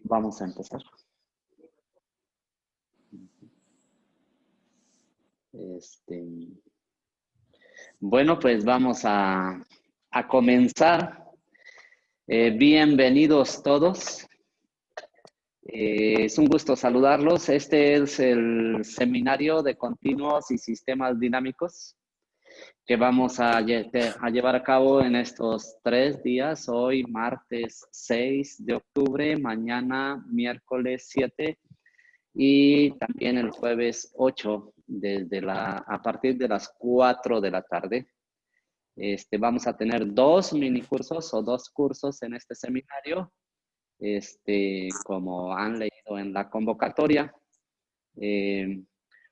Vamos a empezar. Bueno, pues vamos a comenzar. Bienvenidos todos. Es un gusto saludarlos. Este es el seminario de Continuos y Sistemas Dinámicos que vamos a llevar a cabo en estos 3 días. Hoy, martes 6 de octubre, mañana, miércoles 7 y también el jueves 8, a partir de las 4 de la tarde. Vamos a tener 2 minicursos o 2 cursos en este seminario, como han leído en la convocatoria.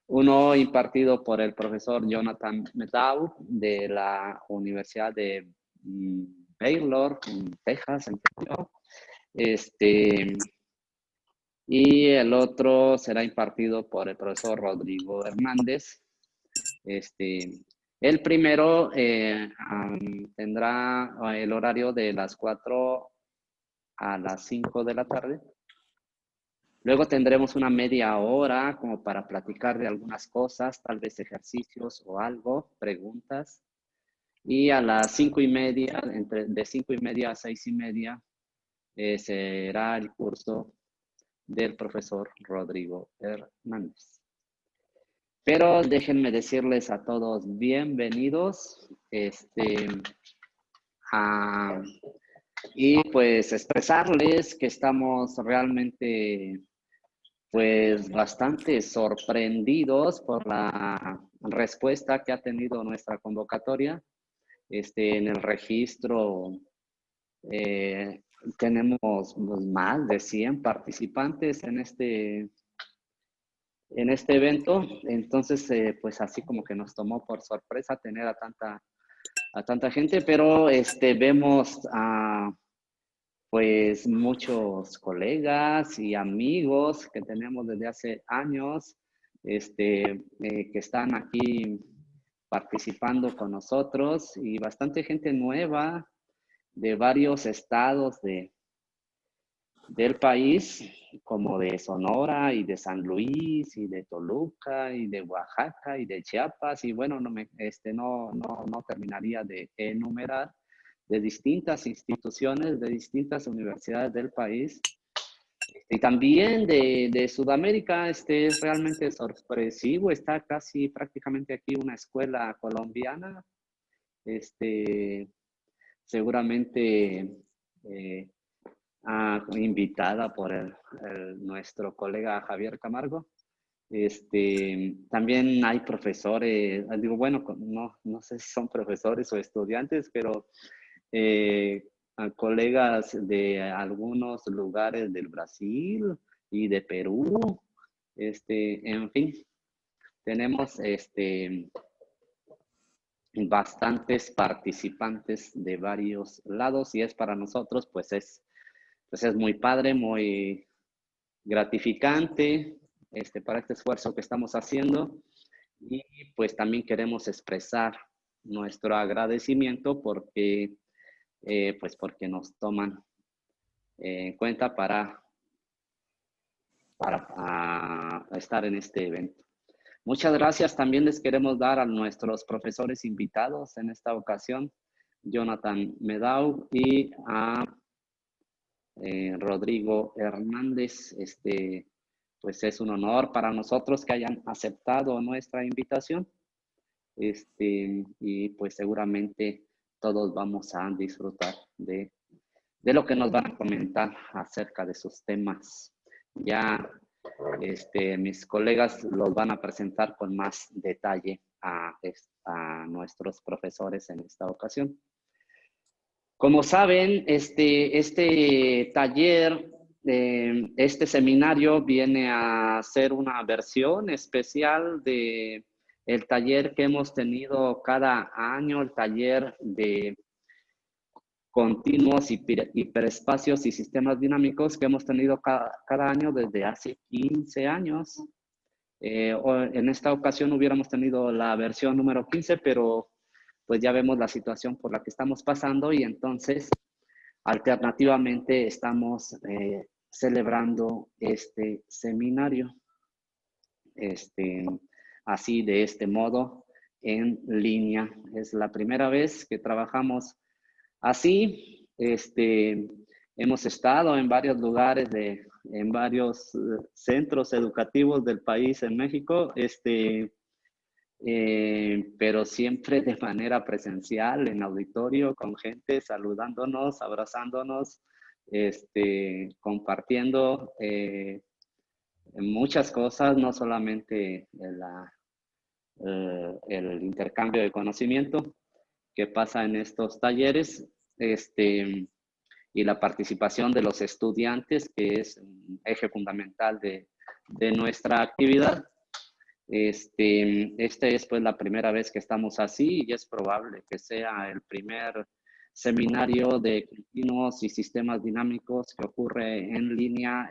Uno impartido por el profesor Jonathan Meddaugh de la Universidad de Baylor, en Texas, entiendo. Y el otro será impartido por el profesor Rodrigo Hernández. El primero tendrá el horario de las 4 a las 5 de la tarde. Luego tendremos una media hora como para platicar de algunas cosas, tal vez ejercicios o algo, preguntas. Y a las 5:30, de 5:30 a 6:30, será el curso del profesor Rodrigo Hernández. Pero déjenme decirles a todos bienvenidos. Y pues expresarles que estamos realmente pues bastante sorprendidos por la respuesta que ha tenido nuestra convocatoria. En el registro tenemos más de 100 participantes en este evento. Entonces, pues así como que nos tomó por sorpresa tener a tanta gente, pero vemos a pues muchos colegas y amigos que tenemos desde hace años, que están aquí participando con nosotros y bastante gente nueva de varios estados del país, como de Sonora y de San Luis y de Toluca y de Oaxaca y de Chiapas, y bueno, no terminaría de enumerar, de distintas instituciones, de distintas universidades del país, y también de Sudamérica. Es realmente sorpresivo. Está casi prácticamente aquí una escuela colombiana, seguramente invitada por nuestro colega Javier Camargo. También hay profesores, digo, bueno, no sé si son profesores o estudiantes, pero colegas de algunos lugares del Brasil y de Perú. En fin, tenemos bastantes participantes de varios lados, y es para nosotros, pues es muy padre, muy gratificante para este esfuerzo que estamos haciendo. Y pues también queremos expresar nuestro agradecimiento porque nos toman en cuenta para estar en este evento. Muchas gracias. También les queremos dar a nuestros profesores invitados en esta ocasión, Jonathan Meddaugh y a Rodrigo Hernández. Pues es un honor para nosotros que hayan aceptado nuestra invitación. Y pues seguramente todos vamos a disfrutar de lo que nos van a comentar acerca de sus temas. Ya mis colegas los van a presentar con más detalle a nuestros profesores en esta ocasión. Como saben, este taller, este seminario viene a ser una versión especial de el taller que hemos tenido cada año, el taller de Continuos, Hiperespacios y Sistemas Dinámicos, que hemos tenido cada año desde hace 15 años. En esta ocasión hubiéramos tenido la versión número 15, pero pues ya vemos la situación por la que estamos pasando, y entonces alternativamente estamos celebrando este seminario. Así, de este modo, en línea. Es la primera vez que trabajamos así. Hemos estado en varios lugares, en varios centros educativos del país en México, pero siempre de manera presencial, en auditorio, con gente saludándonos, abrazándonos, compartiendo muchas cosas, no solamente el intercambio de conocimiento que pasa en estos talleres, y la participación de los estudiantes, que es un eje fundamental de nuestra actividad. Esta es pues la primera vez que estamos así y es probable que sea el primer seminario de continuos y sistemas dinámicos que ocurre en línea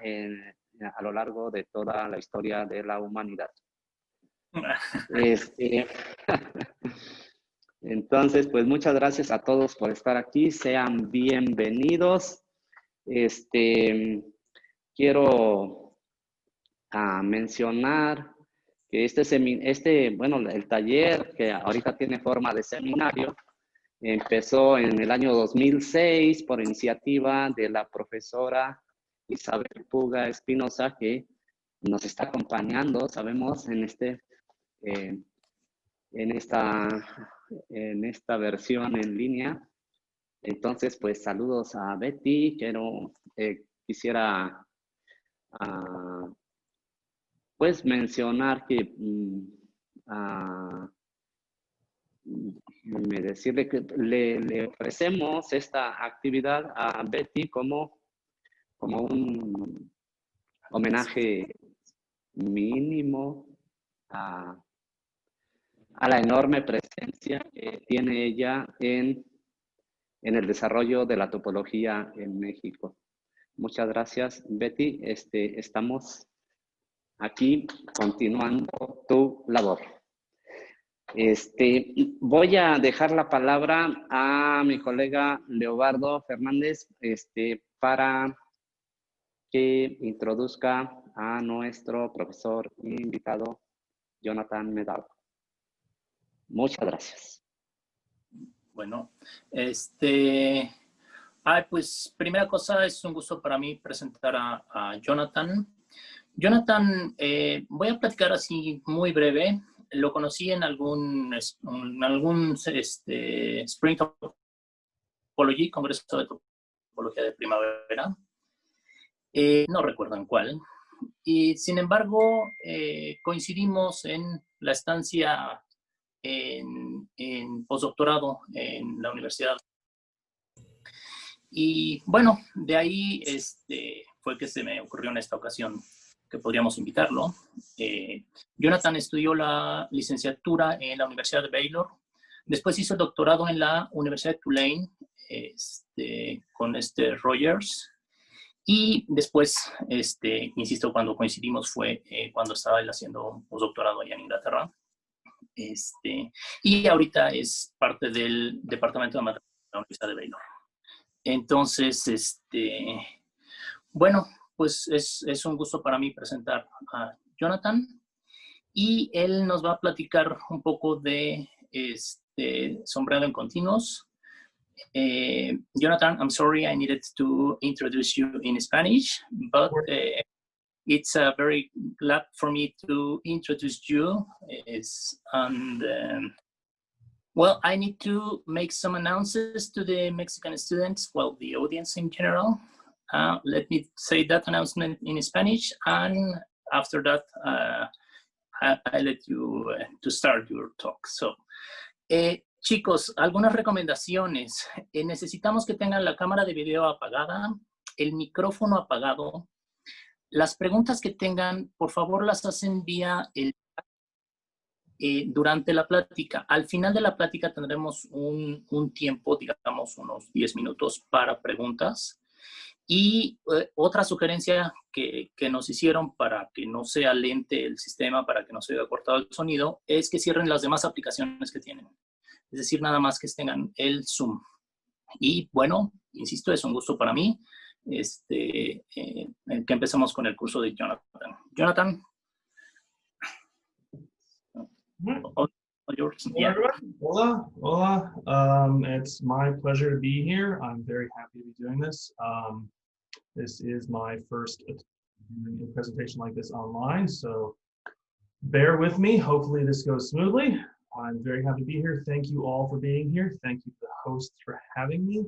a lo largo de toda la historia de la humanidad. Entonces, pues muchas gracias a todos por estar aquí. Sean bienvenidos. Quiero mencionar que bueno, el taller que ahorita tiene forma de seminario empezó en el año 2006 por iniciativa de la profesora Isabel Puga Espinosa, que nos está acompañando, sabemos, en esta versión en línea. Entonces, pues saludos a Betty. Quisiera pues mencionar que decirle que le ofrecemos esta actividad a Betty como un homenaje mínimo a la enorme presencia que tiene ella en el desarrollo de la topología en México. Muchas gracias, Betty. Estamos aquí continuando tu labor. Voy a dejar la palabra a mi colega Leobardo Fernández para que introduzca a nuestro profesor invitado, Jonathan Meddaugh. Muchas gracias. Bueno, pues primera cosa, es un gusto para mí presentar a Jonathan. Jonathan, voy a platicar así muy breve. Lo conocí en algún Spring Topology, Congreso de Topología de Primavera. No recuerdo en cuál. Y sin embargo, coincidimos en la estancia en postdoctorado en la universidad. Y bueno, de ahí fue que se me ocurrió en esta ocasión que podríamos invitarlo. Jonathan estudió la licenciatura en la Universidad de Baylor. Después hizo el doctorado en la Universidad de Tulane con Rogers. Y después, insisto, cuando coincidimos fue cuando estaba él haciendo un postdoctorado allá en Inglaterra. Y ahorita es parte del departamento de matemáticas de la Universidad de Baylor. Entonces, bueno, pues es un gusto para mí presentar a Jonathan y él nos va a platicar un poco de sombreado en continuos. Jonathan, I'm sorry I needed to introduce you in Spanish, but it's very glad for me to introduce you. Well, I need to make some announctions to the Mexican students, well, the audience in general. Let me say that announcement in Spanish, and after that, I let you to start your talk. So, chicos, algunas recomendaciones. Necesitamos que tengan la cámara de video apagada, el micrófono apagado. Las preguntas que tengan, por favor, las hacen vía durante la plática. Al final de la plática tendremos un tiempo, digamos, unos 10 minutos para preguntas. Y otra sugerencia que nos hicieron para que no sea lente el sistema, para que no se vea cortado el sonido, es que cierren las demás aplicaciones que tienen. Es decir, nada más que tengan el Zoom. Y bueno, insisto, es un gusto para mí que empecemos con el curso de Jonathan. Jonathan. All yours. Yeah. Hola, hola. It's my pleasure to be here. I'm very happy to be doing this. This is my first presentation like this online, so bear with me. Hopefully this goes smoothly. I'm very happy to be here. Thank you all for being here. Thank you to the hosts for having me.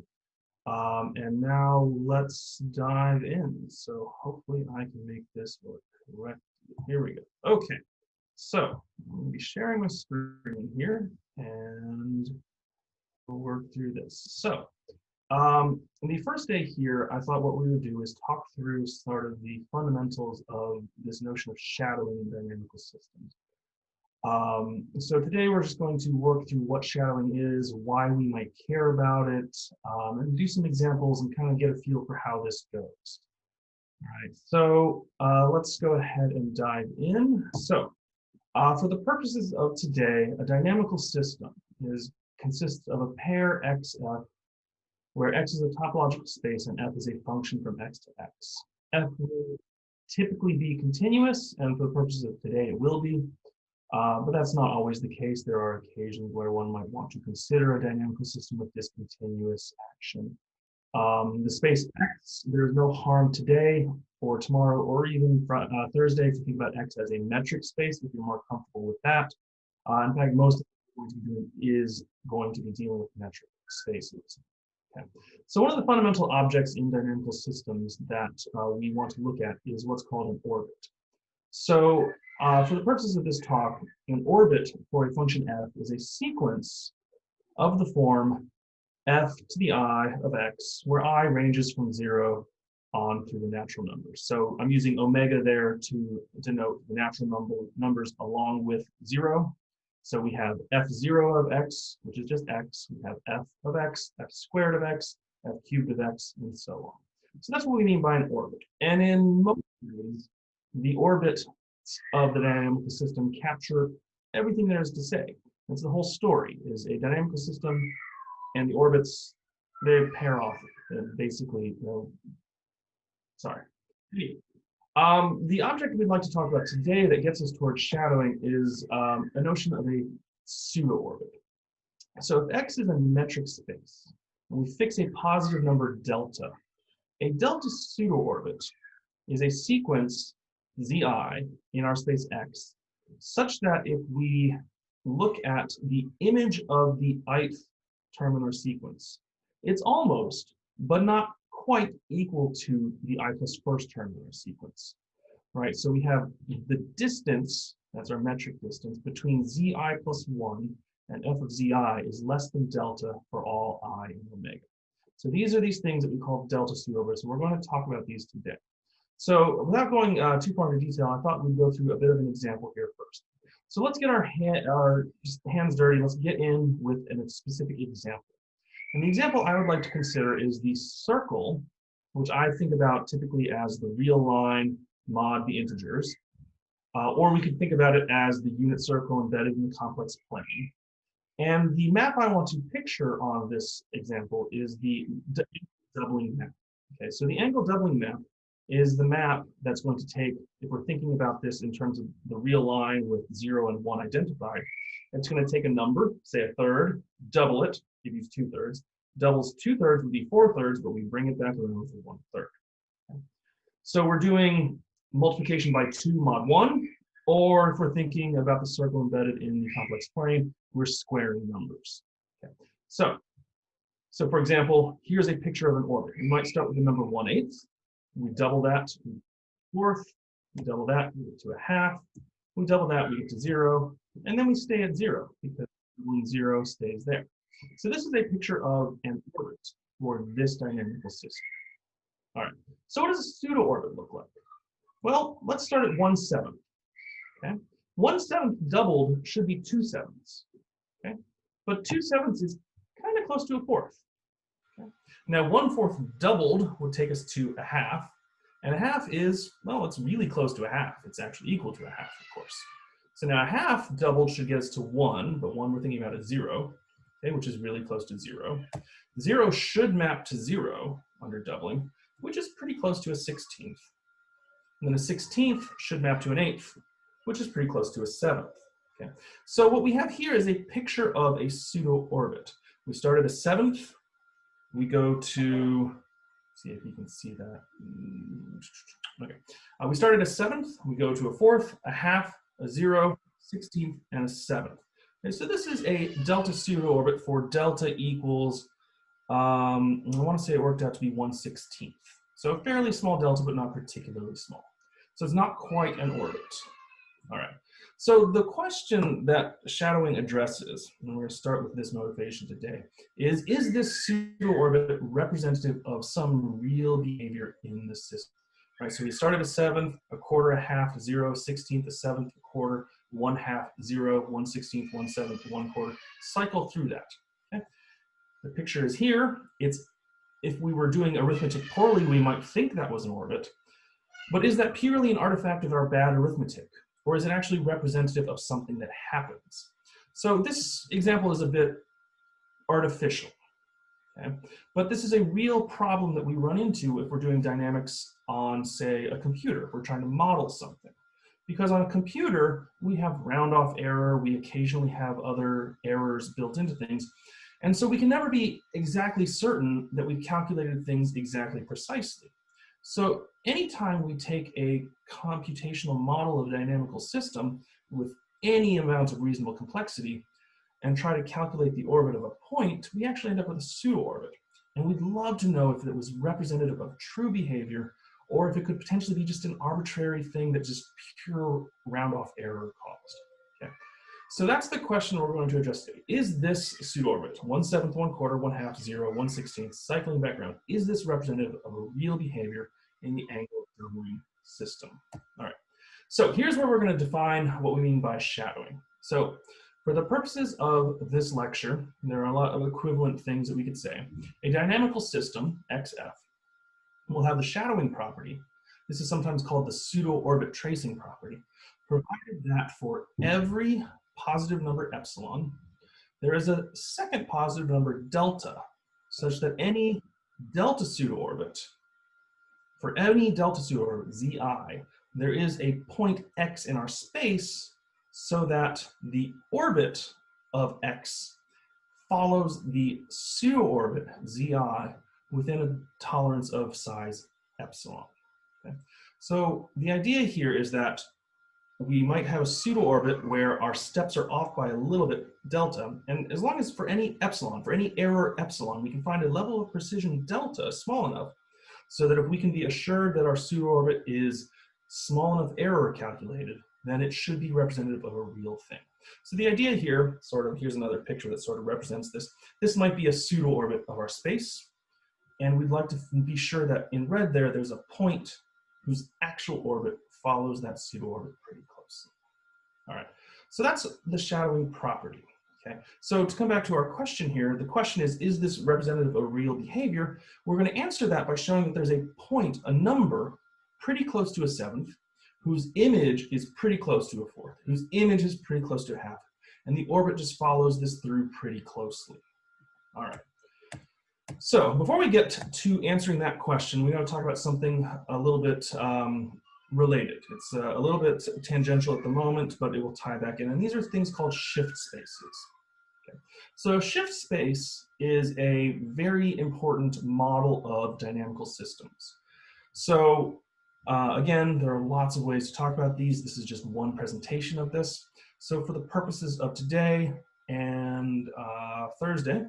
And now let's dive in. So hopefully I can make this work correctly. Here we go. Okay. So I'm going to be sharing my screen here and we'll work through this. So the first day here, I thought what we would do is talk through sort of the fundamentals of this notion of shadowing in dynamical systems. So today we're just going to work through what shadowing is, why we might care about it, and do some examples and kind of get a feel for how this goes. All right, so let's go ahead and dive in. So for the purposes of today, a dynamical system consists of a pair XF, where X is a topological space and F is a function from X to X. F will typically be continuous, and for the purposes of today, it will be. But that's not always the case. There are occasions where one might want to consider a dynamical system with discontinuous action. The space X, there's no harm today or tomorrow or even Thursday to think about X as a metric space if you're more comfortable with that. In fact, most of what we're doing is going to be dealing with metric spaces. Okay. So one of the fundamental objects in dynamical systems that we want to look at is what's called an orbit. So for the purposes of this talk, an orbit for a function f is a sequence of the form f to the I of x, where I ranges from 0 on through the natural numbers. So I'm using omega there to denote the natural numbers along with 0. So we have f0 of x, which is just x. We have f of x, f squared of x, f cubed of x, and so on. So that's what we mean by an orbit. And in most cases, the orbit of the dynamical system capture everything there is to say. That's the whole story, is a dynamical system and the orbits, they pair off. Basically, sorry. The object we'd like to talk about today that gets us towards shadowing is a notion of a pseudo-orbit. So if X is a metric space, and we fix a positive number delta, a delta pseudo-orbit is a sequence Zi in our space X, such that if we look at the image of the ith term in our sequence, it's almost, but not quite equal to the I plus first term in our sequence, right? So we have the distance, that's our metric distance, between Zi plus 1 and f of Zi is less than delta for all I in omega. So these are these things that we call delta pseudo-orbits, and we're going to talk about these today. So without going too far into detail, I thought we'd go through a bit of an example here first. So let's get our hands dirty. Let's get in with a specific example. And the example I would like to consider is the circle, which I think about typically as the real line mod the integers, or we could think about it as the unit circle embedded in the complex plane. And the map I want to picture on this example is the doubling map. Okay, so the angle doubling map is the map that's going to take, if we're thinking about this in terms of the real line with 0 and 1 identified, it's going to take a number, say a third, double it, give you 2/3. Doubles 2/3 would be 4/3, but we bring it back around to 1/3. Okay. So we're doing multiplication by 2 mod 1, or if we're thinking about the circle embedded in the complex plane, we're squaring numbers. Okay. So for example, here's a picture of an orbit. We might start with the number 1/8. We double that to 1/4. We double that, we get to 1/2. We double that, we get to 0. And then we stay at 0 because 0 stays there. So this is a picture of an orbit for this dynamical system. All right, so what does a pseudo-orbit look like? Well, let's start at 1/7. Okay, 1/7 doubled should be 2/7. Okay, but 2/7 is kind of close to 1/4. Okay? Now 1/4 doubled would take us to 1/2, and 1/2 is, well, it's really close to 1/2. It's actually equal to 1/2, of course. So now 1/2 doubled should get us to 1, but 1 we're thinking about is 0, okay, which is really close to 0. 0 should map to 0 under doubling, which is pretty close to a 16th. And then a 16th should map to an 8th, which is pretty close to a 7th. Okay. So what we have here is a picture of a pseudo-orbit. We start at a 7th. We go to, see if you can see that. Okay. We start at a 7th. We go to a 4th, a half, a 0, 16th, and a 7th. Okay, so this is a delta pseudo-orbit for delta equals, I want to say it worked out to be 1/16. So a fairly small delta, but not particularly small. So it's not quite an orbit. All right. So the question that shadowing addresses, and we're going to start with this motivation today, is this pseudo-orbit representative of some real behavior in the system? Right, so we started a 7th, a quarter, a half, 0, 16th, a 7th, a quarter, 1/2, 0, 1/16, 1/7, 1/4. Cycle through that. Okay? The picture is here. It's, if we were doing arithmetic poorly, we might think that was an orbit. But is that purely an artifact of our bad arithmetic? Or is it actually representative of something that happens? So this example is a bit artificial. Okay? But this is a real problem that we run into if we're doing dynamics on, say, a computer. We're trying to model something. Because on a computer, we have round-off error. We occasionally have other errors built into things. And so we can never be exactly certain that we've calculated things exactly precisely. So anytime we take a computational model of a dynamical system with any amount of reasonable complexity and try to calculate the orbit of a point, we actually end up with a pseudo-orbit. And we'd love to know if it was representative of true behavior or if it could potentially be just an arbitrary thing that just pure round-off error caused. Okay. So that's the question we're going to address today. Is this pseudo-orbit, 1/7, 1/4, 1/2, 0, 1/16, cycling background, is this representative of a real behavior in the angle doubling system? All right. So here's where we're going to define what we mean by shadowing. So for the purposes of this lecture, there are a lot of equivalent things that we could say. A dynamical system, XF, will have the shadowing property. This is sometimes called the pseudo-orbit tracing property, provided that for every positive number epsilon, there is a second positive number delta, such that any delta pseudo-orbit, for any delta pseudo-orbit, Zi, there is a point x in our space so that the orbit of x follows the pseudo-orbit, Zi, within a tolerance of size epsilon. Okay? So the idea here is that we might have a pseudo-orbit where our steps are off by a little bit delta, and as long as for any epsilon, for any error epsilon, we can find a level of precision delta small enough so that if we can be assured that our pseudo-orbit is small enough error calculated, then it should be representative of a real thing. So the idea here, sort of, here's another picture that sort of represents this. This might be a pseudo-orbit of our space, and we'd like to be sure that in red there's a point whose actual orbit follows that pseudo-orbit pretty closely. All right, so that's the shadowing property. Okay, so to come back to our question here, the question is this representative of real behavior? We're going to answer that by showing that there's a point, a number, pretty close to a 7th, whose image is pretty close to a 4th, whose image is pretty close to a half, and the orbit just follows this through pretty closely. All right. So before we get to answering that question, we got to talk about something a little bit related. It's a little bit tangential at the moment, but it will tie back in. And these are things called shift spaces. Okay. So a shift space is a very important model of dynamical systems. So again, there are lots of ways to talk about these. This is just one presentation of this. So for the purposes of today and Thursday,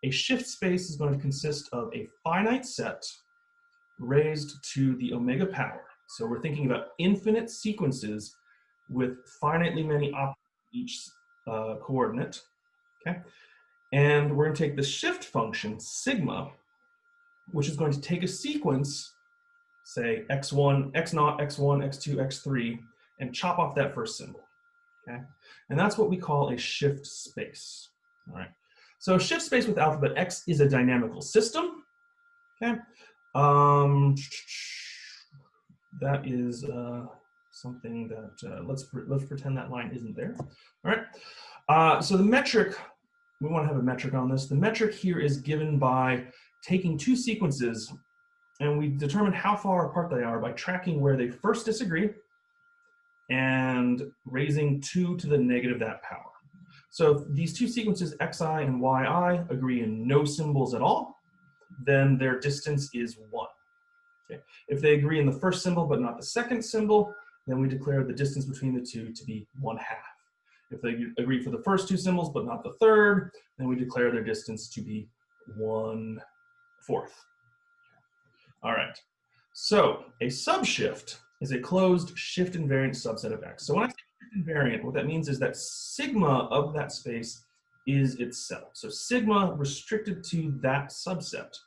a shift space is going to consist of a finite set raised to the omega power. So we're thinking about infinite sequences with finitely many options each coordinate. Okay, and we're going to take the shift function sigma, which is going to take a sequence, say x1, x0, x1, x2, x3, and chop off that first symbol. Okay, and that's what we call a shift space. All right. So a shift space with alphabet x is a dynamical system. Okay, that is something that let's pretend that line isn't there. All right. So the metric, we want to have a metric on this. The metric here is given by taking two sequences and we determine how far apart they are by tracking where they first disagree and raising 2 to the negative that power. So if these two sequences, xi and yi, agree in no symbols at all, then their distance is 1. Okay. If they agree in the first symbol but not the second symbol, then we declare the distance between the two to be 1/2. If they agree for the first 2 symbols but not the third, then we declare their distance to be 1/4. All right, so a subshift is a closed shift invariant subset of X. So when I say shift invariant, what that means is that sigma of that space is itself. So sigma restricted to that subset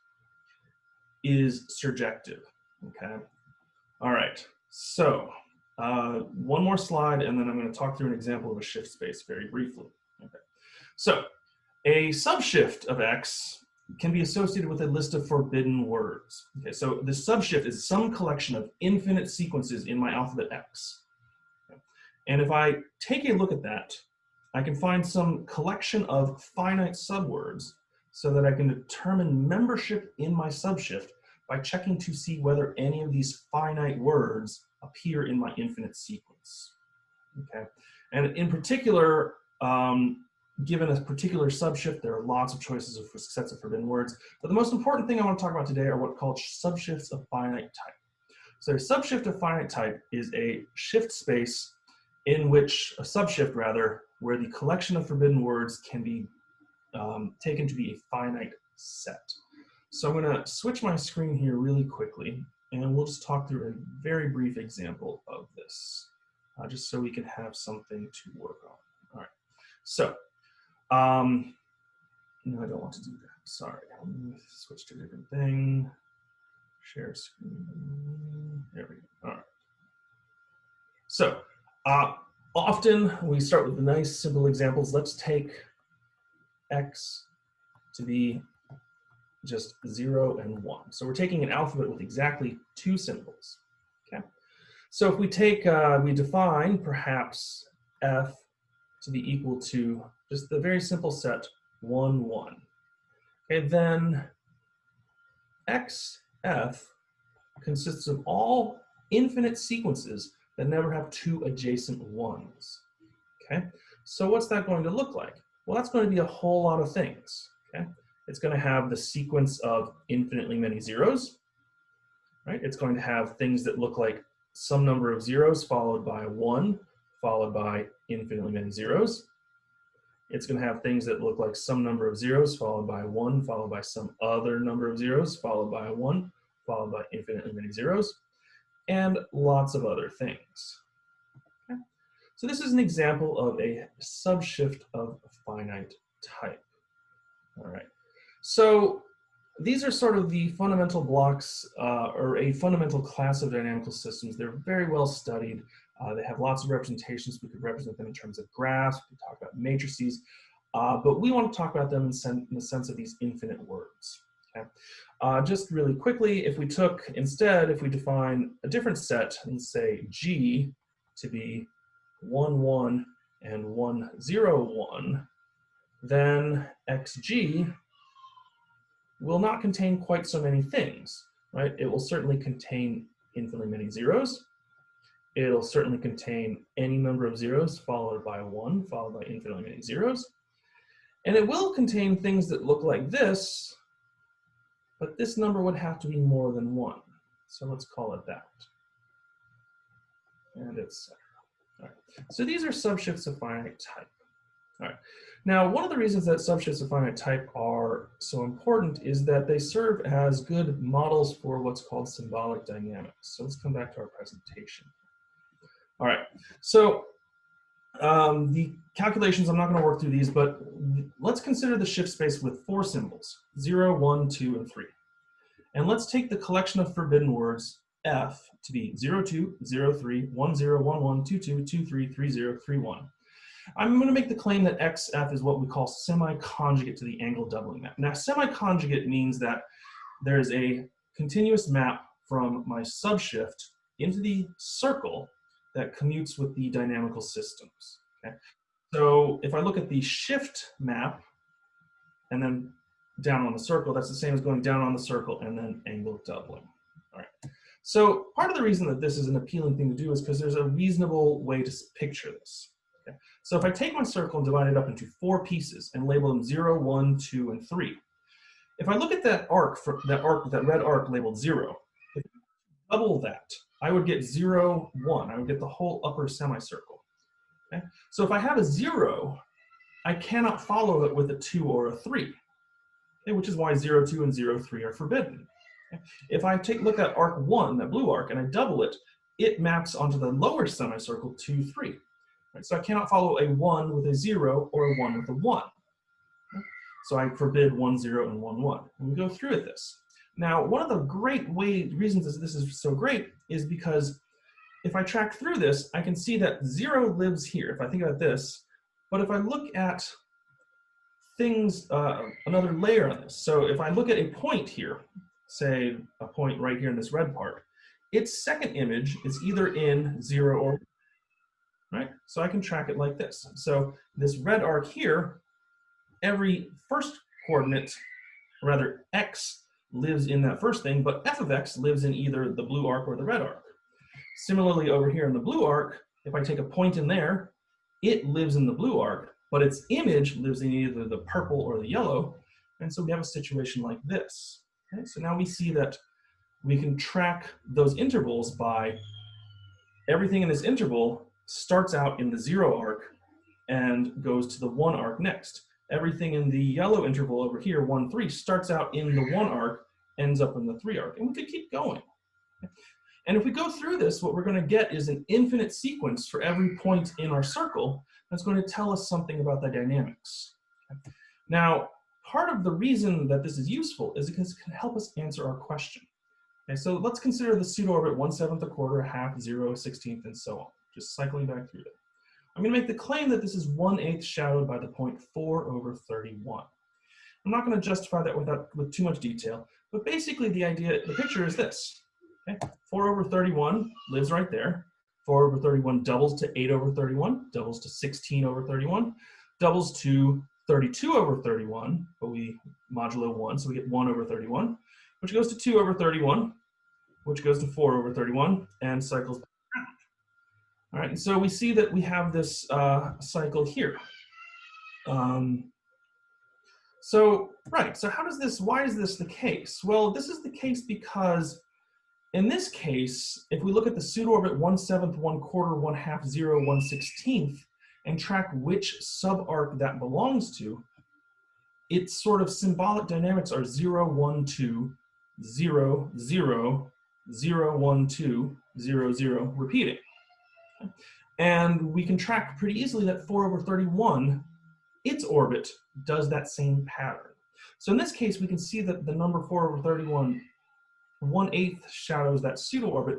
is surjective, okay? All right, so one more slide and then I'm going to talk through an example of a shift space very briefly. Okay. So a subshift of X can be associated with a list of forbidden words. Okay, so the subshift is some collection of infinite sequences in my alphabet X. Okay. And if I take a look at that, I can find some collection of finite subwords so that I can determine membership in my subshift by checking to see whether any of these finite words appear in my infinite sequence. Okay, and in particular, given a particular subshift, there are lots of choices of sets of forbidden words, but the most important thing I want to talk about today are what are called subshifts of finite type. So a subshift of finite type is a shift space in which, a subshift rather, where the collection of forbidden words can be taken to be a finite set. So I'm going to switch my screen here really quickly, and we'll just talk through a very brief example of this, just so we can have something to work on. All right, so no, I don't want to do that. Sorry, let me switch to a different thing. Share screen. There we go. All right. So often we start with the nice simple examples. Let's take X to be just 0 and 1. So we're taking an alphabet with exactly 2 symbols. Okay. So if we take, we define perhaps F to be equal to just the very simple set 1, 1. Okay, then XF consists of all infinite sequences that never have 2 adjacent 1s. Okay, so what's that going to look like? Well, that's going to be a whole lot of things. Okay, it's going to have the sequence of infinitely many zeros, right? It's going to have things that look like some number of zeros followed by 1, followed by infinitely many zeros. It's going to have things that look like some number of zeros followed by 1, followed by some other number of zeros, followed by 1, followed by infinitely many zeros, and lots of other things. Okay. So this is an example of a subshift of finite type. All right. So these are sort of the fundamental blocks or a fundamental class of dynamical systems. They're very well studied. They have lots of representations. We could represent them in terms of graphs. We could talk about matrices. But we want to talk about them in the sense of these infinite words. Okay? Just really quickly, if we took, instead, if we define a different set and say G to be 1, 1 and 1, 0, 1, then XG will not contain quite so many things, right? It will certainly contain infinitely many zeros. It'll certainly contain any number of zeros followed by 1, followed by infinitely many zeros. And it will contain things that look like this, but this number would have to be more than 1. So let's call it that. And etc. All right. So these are subshifts of finite type. All right. Now, one of the reasons that subshifts of finite type are so important is that they serve as good models for what's called symbolic dynamics. So let's come back to our presentation. All right. So the calculations, I'm not going to work through these, but let's consider the shift space with 4 symbols, 0, 1, 2, and 3. And let's take the collection of forbidden words F to be 0, 2, 0, 3, 1, 0, 1, 1, 2, 2, 2, 3, 3, 0, 3, 1. I'm going to make the claim that XF is what we call semi-conjugate to the angle doubling map. Now, semi-conjugate means that there's a continuous map from my subshift into the circle that commutes with the dynamical systems. Okay? So if I look at the shift map and then down on the circle, that's the same as going down on the circle and then angle doubling. All right. So part of the reason that this is an appealing thing to do is because there's a reasonable way to picture this. Okay? So if I take my circle and divide it up into 4 pieces and label them 0, 1, 2, and 3, if I look at that arc, that red arc labeled 0, if I double that, I would get 0, 1. I would get the whole upper semicircle. Okay? So if I have a 0, I cannot follow it with a 2 or a 3, okay? Which is why 0, 2, and 0, 3 are forbidden. Okay? If I look at arc 1, that blue arc, and I double it, it maps onto the lower semicircle 2, 3. Right? So I cannot follow a 1 with a 0 or a 1 with a 1. Okay? So I forbid 1, 0, and 1, 1. And we go through with this. Now, one of the great reasons this is so great is because if I track through this, I can see that 0 lives here, if I think about this. But if I look at things, another layer on this, so if I look at a point here, say a point right here in this red part, its second image is either in 0 or 1, right? So I can track it like this. So this red arc here, every first coordinate, or rather x, lives in that first thing, but f of x lives in either the blue arc or the red arc. Similarly, over here in the blue arc, if I take a point in there, it lives in the blue arc, but its image lives in either the purple or the yellow. And so we have a situation like this. Okay? So now we see that we can track those intervals by everything in this interval starts out in the 0 arc and goes to the 1 arc next. Everything in the yellow interval over here, 1, 3, starts out in the 1 arc, ends up in the 3 arc, and we could keep going. And if we go through this, what we're going to get is an infinite sequence for every point in our circle that's going to tell us something about the dynamics. Now, part of the reason that this is useful is because it can help us answer our question. Okay, so let's consider the pseudo-orbit 1/7, 1/4, 1/2, 0, 16th, and so on, just cycling back through them. I'm going to make the claim that this is 1/8 shadowed by the point 4/31. I'm not going to justify that with too much detail, but basically the picture is this. Okay? 4/31 lives right there. 4/31 doubles to 8/31, doubles to 16/31, doubles to 32/31, but we modulo 1, so we get 1/31, which goes to 2/31, which goes to 4/31, and cycles back around. All right, and so we see that we have this cycle here. So how does this, why is this the case? Well, this is the case because in this case, if we look at the pseudo-orbit 1/7, 1/4, 1/2, 0, 1/16, and track which subarc that belongs to, its sort of symbolic dynamics are 0, 1, 2, 0, 0, 0, 1, 2, 0, 0, repeating. And we can track pretty easily that 4/31, its orbit does that same pattern. So in this case, we can see that the number 4/31, 1/8 shadows that pseudo-orbit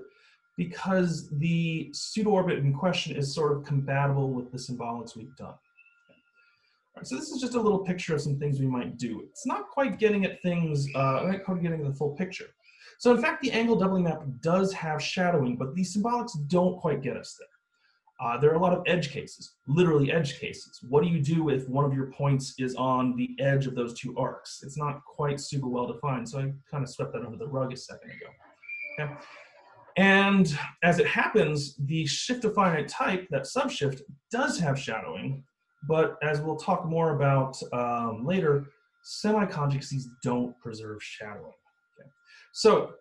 because the pseudo-orbit in question is sort of compatible with the symbolics we've done. All right, so this is just a little picture of some things we might do. It's not quite getting at things, not quite getting the full picture. So in fact, the angle doubling map does have shadowing, but these symbolics don't quite get us there. There are a lot of edge cases, literally edge cases. What do you do if one of your points is on the edge of those two arcs? It's not quite super well defined, so I kind of swept that under the rug a second ago. Okay? And as it happens, the shift of finite type, that subshift, does have shadowing, but as we'll talk more about later, semi-conjugacies don't preserve shadowing. Okay? So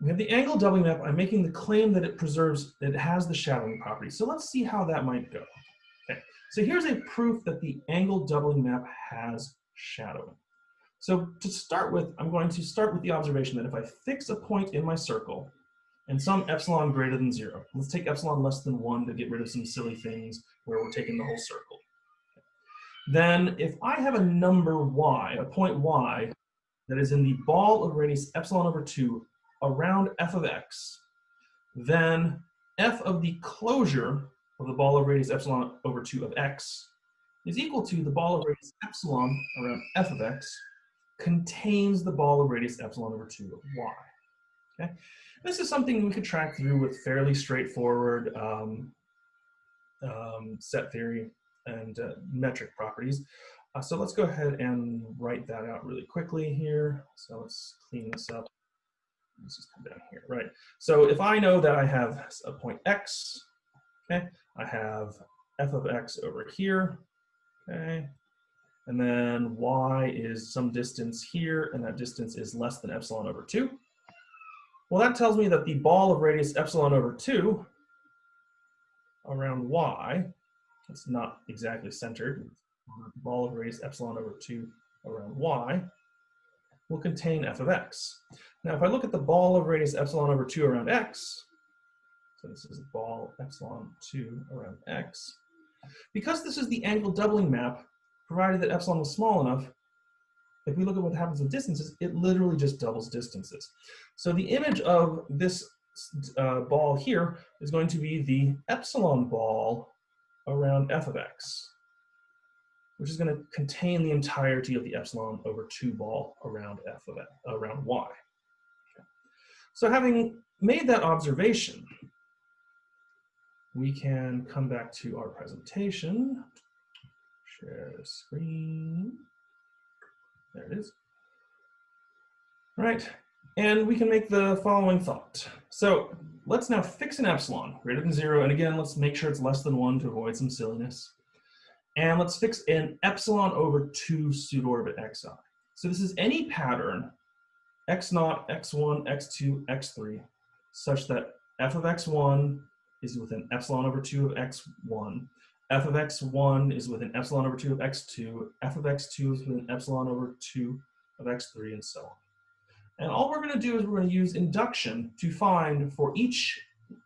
we have the angle doubling map. I'm making the claim that it has the shadowing property. So let's see how that might go. Okay, so here's a proof that the angle doubling map has shadowing. So to start with, I'm going to start with the observation that if I fix a point in my circle and some epsilon greater than 0, let's take epsilon less than 1 to get rid of some silly things where we're taking the whole circle. Then if I have a number y, a point y, that is in the ball of radius epsilon/2 around f of x, then f of the closure of the ball of radius epsilon/2 of x is equal to the ball of radius epsilon around f of x contains the ball of radius epsilon/2 of y. Okay, this is something we could track through with fairly straightforward set theory and metric properties. So let's go ahead and write that out really quickly here. So let's clean this up. let's just come down here, right? So if I know that I have a point x, okay, I have f of x over here, okay, and then y is some distance here, and that distance is less than epsilon over 2. Well, that tells me that the ball of radius epsilon over 2 around y, it's not exactly centered, the ball of radius epsilon over 2 around y will contain f of x. Now, if I look at the ball of radius epsilon over 2 around x, so this is a ball epsilon 2 around x, because this is the angle doubling map, provided that epsilon was small enough, if we look at what happens with distances, it literally just doubles distances. So the image of this ball here is going to be the epsilon ball around f of x, which is going to contain the entirety of the epsilon over 2 ball around f of x, around y. Okay. So having made that observation, we can come back to our presentation. Share screen. There it is. All right, and we can make the following thought. So let's now fix an epsilon greater than 0, and again, let's make sure it's less than 1 to avoid some silliness. And let's fix an epsilon over 2 pseudo-orbit xi. So this is any pattern x0, x1, x2, x3, such that f of x1 is within epsilon over 2 of x1, f of x1 is within epsilon over 2 of x2, f of x2 is within epsilon over 2 of x3, and so on. And all we're going to do is we're going to use induction to find for each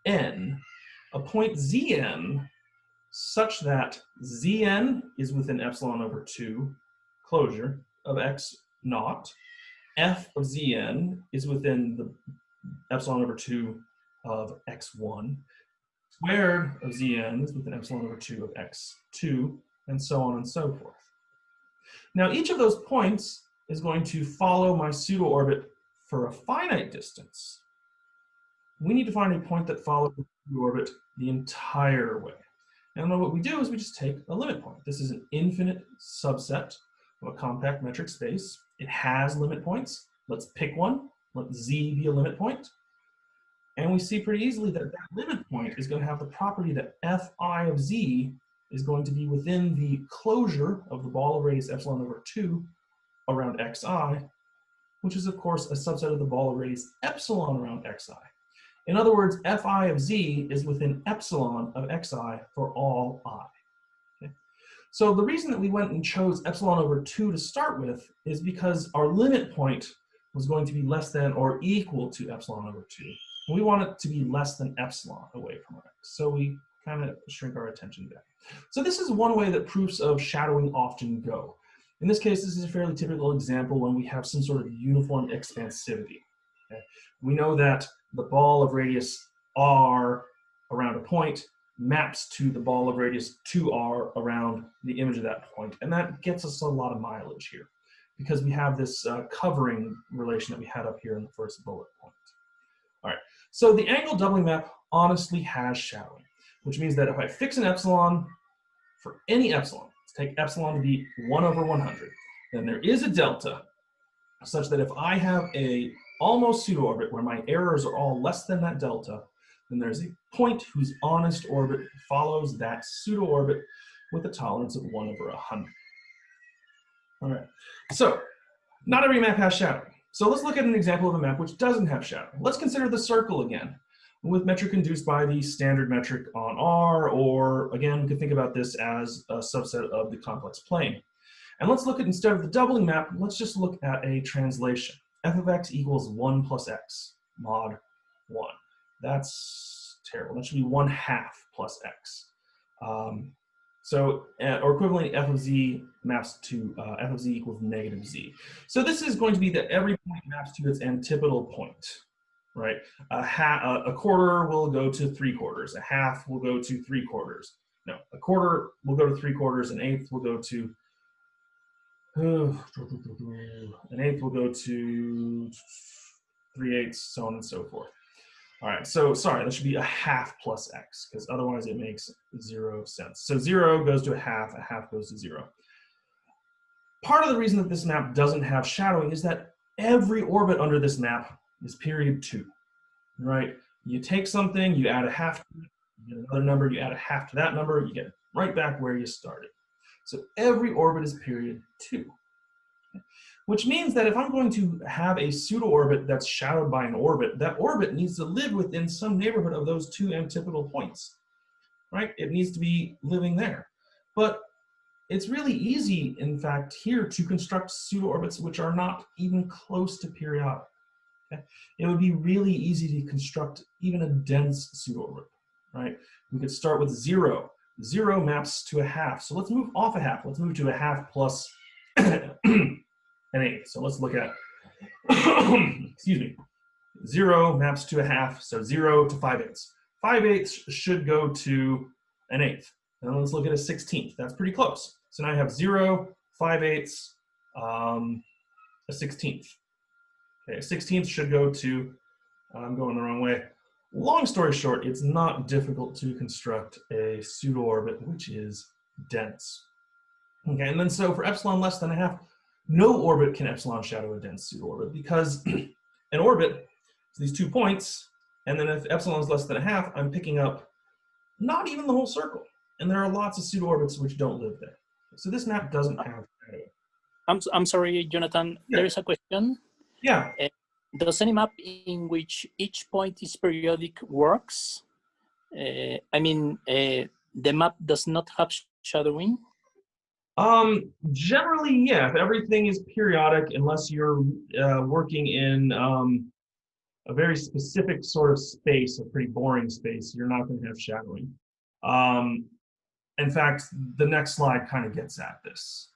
n a point Zn such that Zn is within epsilon over 2 closure of x0, f of Zn is within the epsilon over 2 of x1, squared of Zn is within epsilon over 2 of x2, and so on and so forth. Now each of those points is going to follow my pseudo-orbit for a finite distance. We need to find a point that follows the pseudo-orbit the entire way. And then what we do is we just take a limit point. This is an infinite subset of a compact metric space. It has limit points. Let's pick one. Let Z be a limit point. And we see pretty easily that that limit point is going to have the property that Fi of Z is going to be within the closure of the ball of radius epsilon over 2 around xi, which is of course a subset of the ball of radius epsilon around xi. In other words, Fi of Z is within epsilon of xi for all I. Okay? So the reason that we went and chose epsilon over 2 to start with is because our limit point was going to be less than or equal to epsilon over 2. We want it to be less than epsilon away from x. So we kind of shrink our attention back. So this is one way that proofs of shadowing often go. In this case, this is a fairly typical example when we have some sort of uniform expansivity. Okay? We know that the ball of radius r around a point maps to the ball of radius 2r around the image of that point. And that gets us a lot of mileage here because we have this covering relation that we had up here in the first bullet point. All right, so the angle doubling map honestly has shadowing, which means that if I fix an epsilon for any epsilon, let's take epsilon to be 1 over 100, then there is a delta such that if I have a almost pseudo-orbit where my errors are all less than that delta, then there's a point whose honest orbit follows that pseudo-orbit with a tolerance of 1 over 100. All right, so not every map has shadowing. So let's look at an example of a map which doesn't have shadowing. Let's consider the circle again, with metric induced by the standard metric on R, or again, we could think about this as a subset of the complex plane. And let's look at, instead of the doubling map, let's just look at a translation. F of x equals 1 plus x mod 1. That's terrible. That should be 1/2 plus x. Or equivalently, f of z maps to f of z equals negative z. So this is going to be that every point maps to its antipodal point, right? A quarter will go to 3/4. A half will go to 3/4. No, a quarter will go to 3/4. An eighth will go to an eighth will go to 3/8, so on and so forth. All right, so sorry, that should be 1/2 plus x, because otherwise it makes 0 sense. So 0 goes to 1/2 goes to 0. Part of the reason that this map doesn't have shadowing is that every orbit under this map is period 2, right? You take something, you add a half to it, you get another number, you add a half to that number, you get right back where you started. So every orbit is period 2. Which means that if I'm going to have a pseudo-orbit that's shadowed by an orbit, that orbit needs to live within some neighborhood of those 2 antipodal points, right? It needs to be living there. But it's really easy, in fact, here to construct pseudo-orbits which are not even close to periodic. Okay? It would be really easy to construct even a dense pseudo-orbit, right? We could start with 0. 0 maps to a half. So let's move off a half. Let's move to a half plus an 8. So let's look at, excuse me, 0 maps to a half, so 0 to 5/8. 5/8 should go to an 1/8. And then let's look at a 16th. That's pretty close. So now I have 0, 5/8, a 16th. Okay, a 16th should go to, I'm going the wrong way. Long story short, it's not difficult to construct a pseudo-orbit which is dense. Okay, and then so for epsilon less than a half, no orbit can epsilon shadow a dense pseudo-orbit because an orbit is these 2 points, and then if epsilon is less than a half, I'm picking up not even the whole circle. And there are lots of pseudo-orbits which don't live there. So this map doesn't have shadow. I'm sorry, Jonathan, Yeah. there is a question. Yeah. Does any map in which each point is periodic works? I mean, the map does not have shadowing? Generally, yeah, if everything is periodic, unless you're working in a very specific sort of space, a pretty boring space, you're not going to have shadowing. In fact, the next slide kind of gets at this.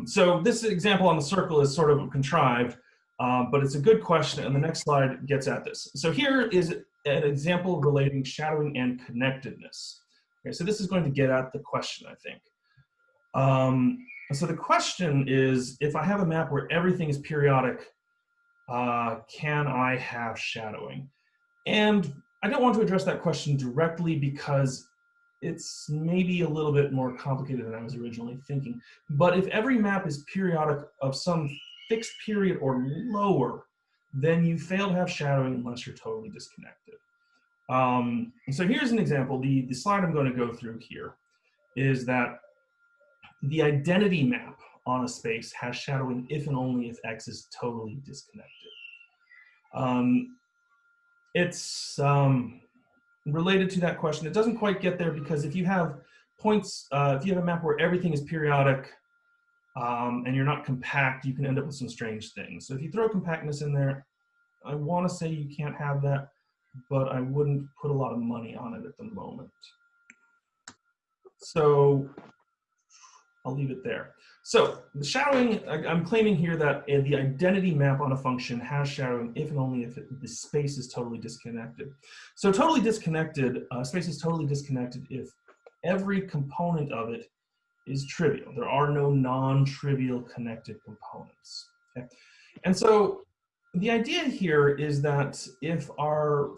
So this example on the circle is sort of contrived, but it's a good question, and the next slide gets at this. So here is an example relating shadowing and connectedness. Okay, so this is going to get at the question, I think. So the question is, if I have a map where everything is periodic, can I have shadowing? And I don't want to address that question directly because it's maybe a little bit more complicated than I was originally thinking. But if every map is periodic of some fixed period or lower, then you fail to have shadowing unless you're totally disconnected. So here's an example. The slide I'm going to go through here is that the identity map on a space has shadowing if and only if X is totally disconnected. It's related to that question. It doesn't quite get there because if you have points, if you have a map where everything is periodic and you're not compact, you can end up with some strange things. So if you throw compactness in there, I want to say you can't have that, but I wouldn't put a lot of money on it at the moment. So I'll leave it there. So the shadowing, I'm claiming here that the identity map on a function has shadowing if and only if the space is totally disconnected. So totally disconnected, space is totally disconnected if every component of it is trivial. There are no non-trivial connected components. Okay? And so the idea here is that if our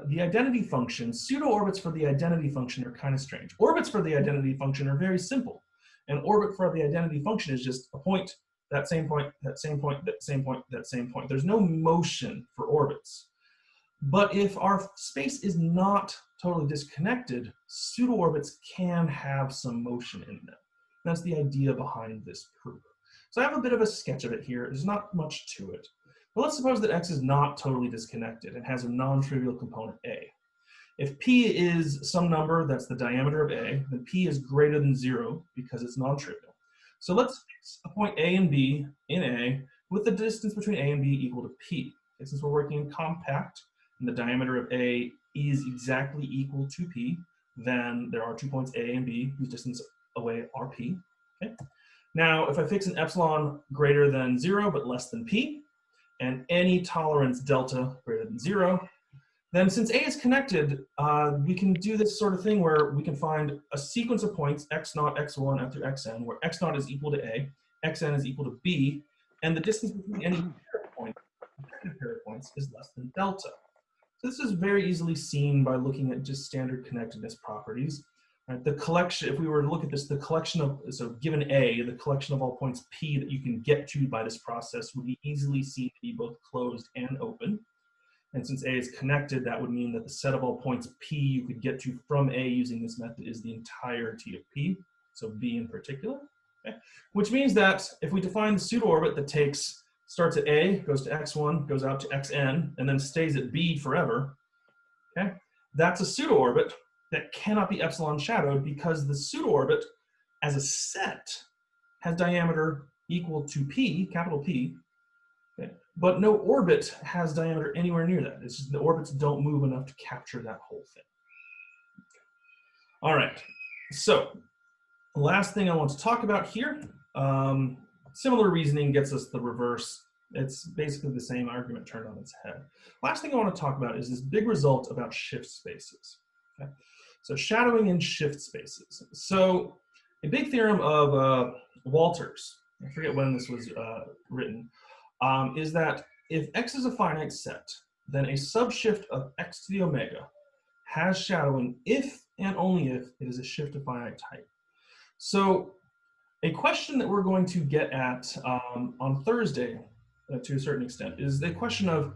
the identity function, pseudo-orbits for the identity function are kind of strange. Orbits for the identity function are very simple. An orbit for the identity function is just a point, that same point, that same point, that same point, that same point. There's no motion for orbits. But if our space is not totally disconnected, pseudo-orbits can have some motion in them. That's the idea behind this proof. So I have a bit of a sketch of it here. There's not much to it. But let's suppose that X is not totally disconnected and has a non-trivial component A. If P is some number that's the diameter of A, then P is greater than 0 because it's non-trivial. So let's fix a point A and B in A with the distance between A and B equal to P. Okay, since we're working in compact and the diameter of A is exactly equal to P, then there are 2 points A and B whose distance away are P. Okay? Now, if I fix an epsilon greater than 0 but less than P, and any tolerance delta greater than 0, then since A is connected, we can do this sort of thing where we can find a sequence of points, x0, x1, up through xn, where x0 is equal to A, xn is equal to B, and the distance between any pair of points is less than delta. So this is very easily seen by looking at just standard connectedness properties. Right? The collection, if we were to look at this, the collection of, so given A, the collection of all points P that you can get to by this process would be easily seen to be both closed and open. And since A is connected, that would mean that the set of all points P you could get to from A using this method is the entirety of P, so B in particular. Okay? Which means that if we define the pseudo-orbit that starts at A, goes to x1, goes out to xn, and then stays at B forever, okay? That's a pseudo-orbit that cannot be epsilon shadowed because the pseudo-orbit as a set has diameter equal to P, capital P, okay? But no orbit has diameter anywhere near that. It's just the orbits don't move enough to capture that whole thing. Okay. All right, so the last thing I want to talk about here, similar reasoning gets us the reverse. It's basically the same argument turned on its head. Last thing I want to talk about is this big result about shift spaces. Okay? So shadowing in shift spaces. So a big theorem of Walter's, I forget when this was written, is that if X is a finite set, then a subshift of X to the omega has shadowing if and only if it is a shift of finite type. So a question that we're going to get at on Thursday, to a certain extent, is the question of,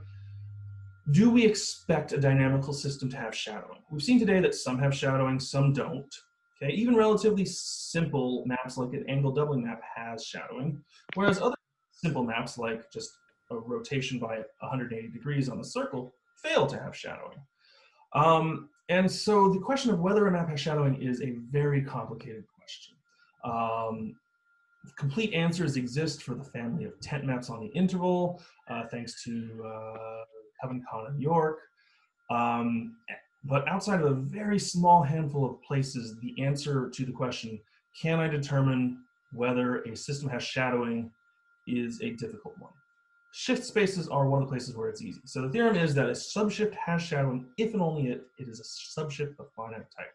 do we expect a dynamical system to have shadowing? We've seen today that some have shadowing, some don't. Okay, even relatively simple maps like an angle doubling map has shadowing, whereas other simple maps like just a rotation by 180 degrees on the circle fail to have shadowing. And so the question of whether a map has shadowing is a very complicated question. Complete answers exist for the family of tent maps on the interval, thanks to Coven Con in New York. But outside of a very small handful of places, the answer to the question, can I determine whether a system has shadowing, is a difficult one. Shift spaces are one of the places where it's easy. So the theorem is that a subshift has shadowing if and only if it is a subshift of finite type.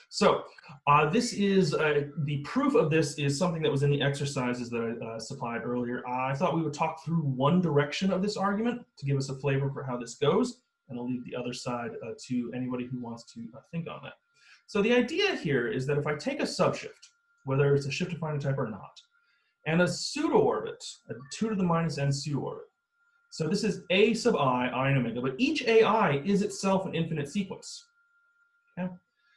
So this is, the proof of this is something that was in the exercises that I supplied earlier. I thought we would talk through one direction of this argument to give us a flavor for how this goes, and I'll leave the other side to anybody who wants to think on that. So the idea here is that if I take a subshift, whether it's a shift of finite type or not, and a pseudo-orbit, a 2 to the minus n pseudo-orbit. So this is A sub I and omega, but each AI is itself an infinite sequence. Okay?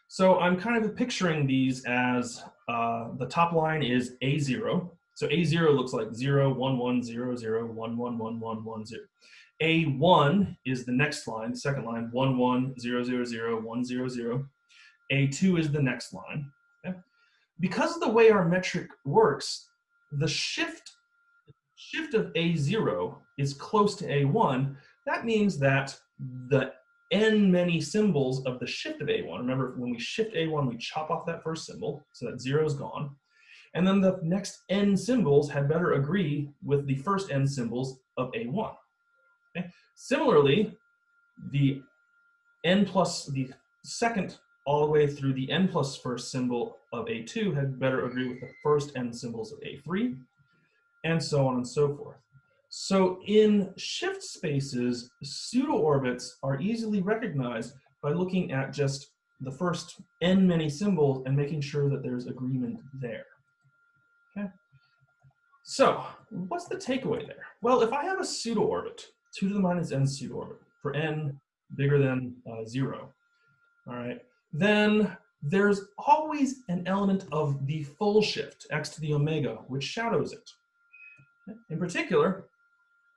So I'm kind of picturing these as the top line is A0. So A0 looks like 0, 1, 1, 0, 0, 1, 1, 1, 1, 1, 0. A1 is the next line, the second line, 1, 1, 0, 0, 0, 1, 0, 0. A2 is the next line. Okay? Because of the way our metric works, the shift of A0 is close to A1. That means that the n many symbols of the shift of A1, remember when we shift A1, we chop off that first symbol, so that 0 is gone. And then the next n symbols had better agree with the first n symbols of A1. Okay? Similarly, the n plus the second all the way through the n plus first symbol of A2 had better agree with the first n symbols of A3, and so on and so forth. So in shift spaces, pseudo-orbits are easily recognized by looking at just the first n many symbols and making sure that there's agreement there. Okay? So what's the takeaway there? Well, if I have a pseudo-orbit, 2 to the minus n pseudo-orbit, for n bigger than 0, all right, then there's always an element of the full shift, x to the omega, which shadows it. In particular,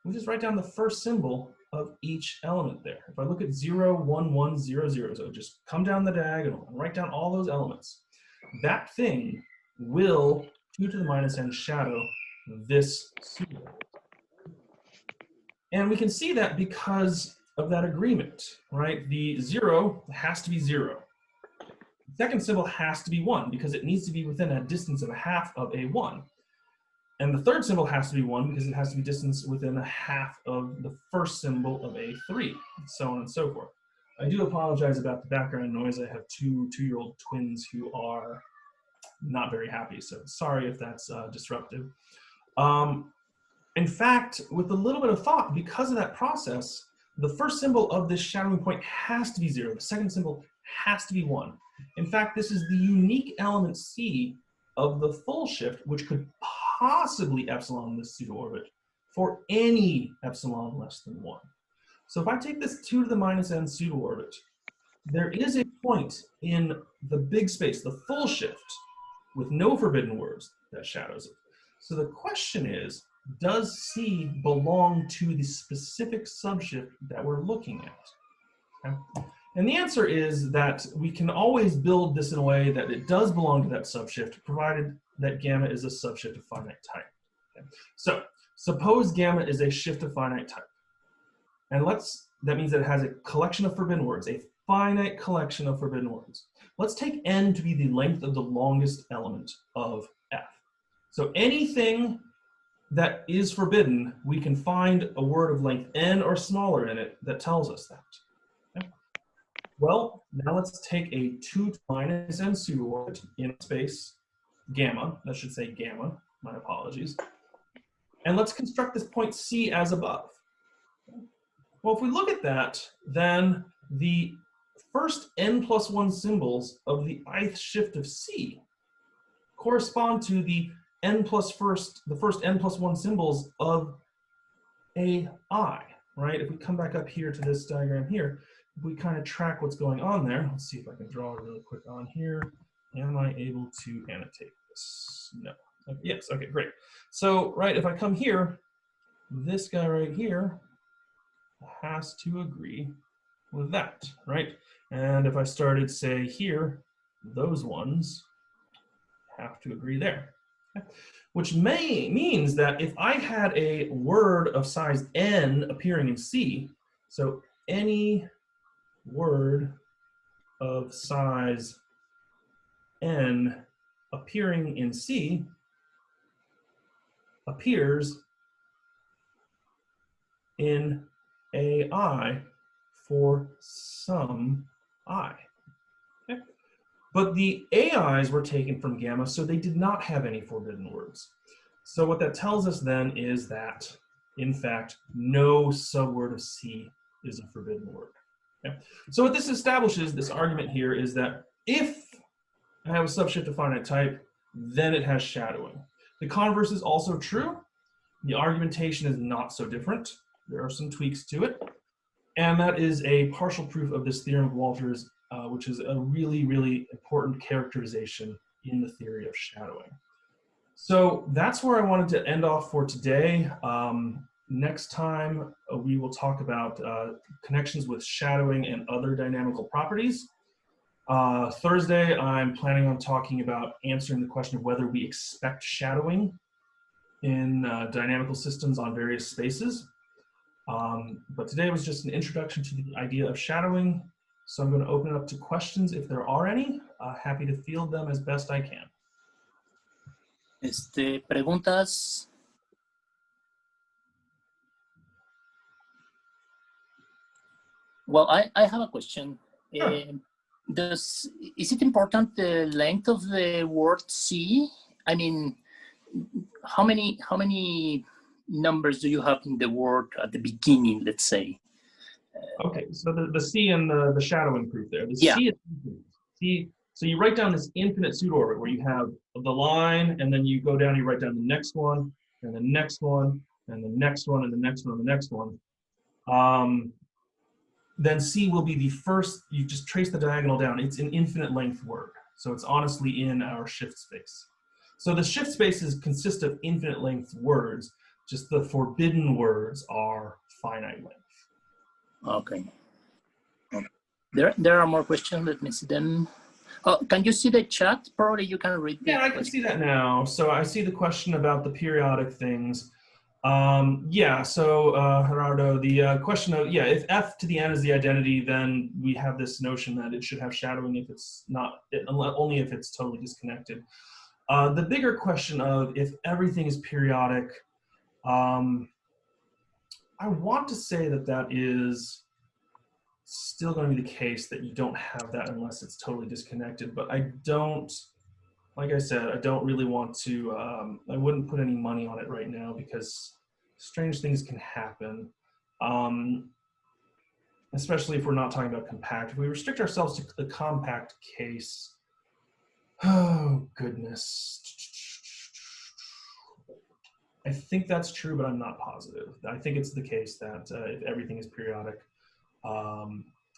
we just write down the first symbol of each element there. If I look at 0, 1, 1, 0, 0, so just come down the diagonal and write down all those elements. That thing will 2 to the minus n shadow this pseudo. And we can see that because of that agreement, right? The 0 has to be 0. The second symbol has to be 1 because it needs to be within a distance of a half of A1. And the third symbol has to be 1 because it has to be distanced within a half of the first symbol of A3, and so on and so forth. I do apologize about the background noise. I have two-year-old twins who are not very happy, so sorry if that's disruptive. In fact, with a little bit of thought, because of that process, the first symbol of this shadowing point has to be 0. The second symbol has to be 1. In fact, this is the unique element C of the full shift, which could possibly epsilon this pseudo-orbit for any epsilon less than 1. So if I take this 2 to the minus n pseudo-orbit, there is a point in the big space, the full shift, with no forbidden words that shadows it. So the question is, does C belong to the specific subshift that we're looking at? Okay. And the answer is that we can always build this in a way that it does belong to that subshift, provided that gamma is a subshift of finite type. Okay. So suppose gamma is a shift of finite type. And that means that it has a collection of forbidden words, a finite collection of forbidden words. Let's take n to be the length of the longest element of F. So anything that is forbidden, we can find a word of length n or smaller in it that tells us that. Okay. Well, now let's take a 2 to minus n pseudo-orbit in space gamma, that should say gamma, my apologies. And let's construct this point C as above. Well, if we look at that, then the first n+1 symbols of the ith shift of C correspond to the first n+1 symbols of AI, right? If we come back up here to this diagram here, if we kind of track what's going on there, let's see if I can draw really quick on here. Am I able to annotate this? No. Okay, yes, okay, great. So, right, if I come here, this guy right here has to agree with that, right? And if I started, say, here, those ones have to agree there. Okay. Which means that if I had a word of size n appearing in C, so any word of size n appearing in C appears in AI for some I. Okay. But the AIs were taken from gamma, so they did not have any forbidden words. So what that tells us then is that, in fact, no subword of C is a forbidden word. Okay. So what this establishes, this argument here, is that if I have a subshift of finite type, then it has shadowing. The converse is also true. The argumentation is not so different. There are some tweaks to it. And that is a partial proof of this theorem of Walter's, which is a really, really important characterization in the theory of shadowing. So that's where I wanted to end off for today. Next time, we will talk about connections with shadowing and other dynamical properties. Thursday, I'm planning on talking about answering the question of whether we expect shadowing in dynamical systems on various spaces. But today was just an introduction to the idea of shadowing. So I'm going to open it up to questions if there are any. Happy to field them as best I can. Preguntas. Well, I have a question. Sure. Is it important the length of the word C? I mean, how many numbers do you have in the word at the beginning, let's say? Okay, so the C and the shadowing proof there. The yeah. C is infinite. C, so you write down this infinite pseudo-orbit where you have the line, and then you go down, you write down the next one, and the next one, and the next one, and the next one, and the next one. Then C will be the first, you just trace the diagonal down. It's an infinite length word. So it's honestly in our shift space. So the shift spaces consist of infinite length words, just the forbidden words are finite length. Okay. There are more questions, let me see them. Oh, can you see the chat? Probably you can read the Yeah, I can see that now. So I see the question about the periodic things. Yeah, so Gerardo, the question of, yeah, if F to the N is the identity, then we have this notion that it should have shadowing if it's not, only if it's totally disconnected. The bigger question of if everything is periodic, I want to say that that is still going to be the case, that you don't have that unless it's totally disconnected, but I don't, like I said, I don't really want to, I wouldn't put any money on it right now because strange things can happen. especially if we're not talking about compact. If we restrict ourselves to the compact case, oh goodness. I think that's true, but I'm not positive. I think it's the case that if everything is periodic,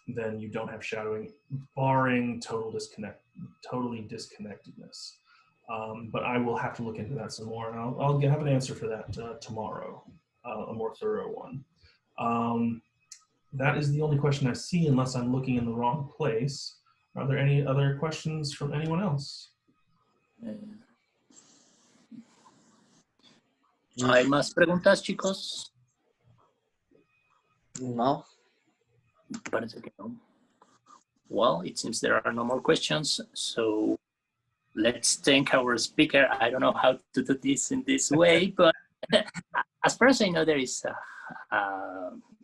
then you don't have shadowing, barring totally disconnectedness. But I will have to look into that some more, and I'll have an answer for that tomorrow, a more thorough one. That is the only question I see, unless I'm looking in the wrong place. Are there any other questions from anyone else? ¿Hay más preguntas, chicos? No. Parece que no. Well, it seems there are no more questions, so let's thank our speaker. I don't know how to do this in this way, but as far as I know, there is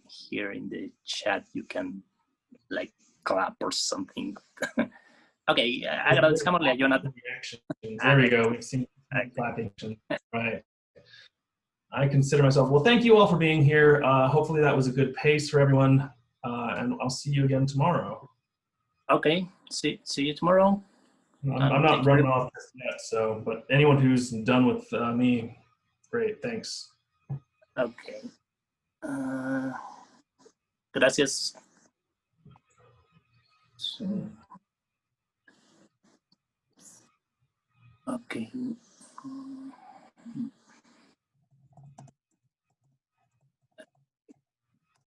here in the chat, you can like clap or something. Okay, agradezcámosle a Jonathan. There we go, we've seen clapping, right. I consider myself, well, thank you all for being here. Hopefully that was a good pace for everyone, and I'll see you again tomorrow. Okay, see you tomorrow. I'm not running off this yet, so, but anyone who's done with me, great, thanks. Okay. Gracias. So, okay.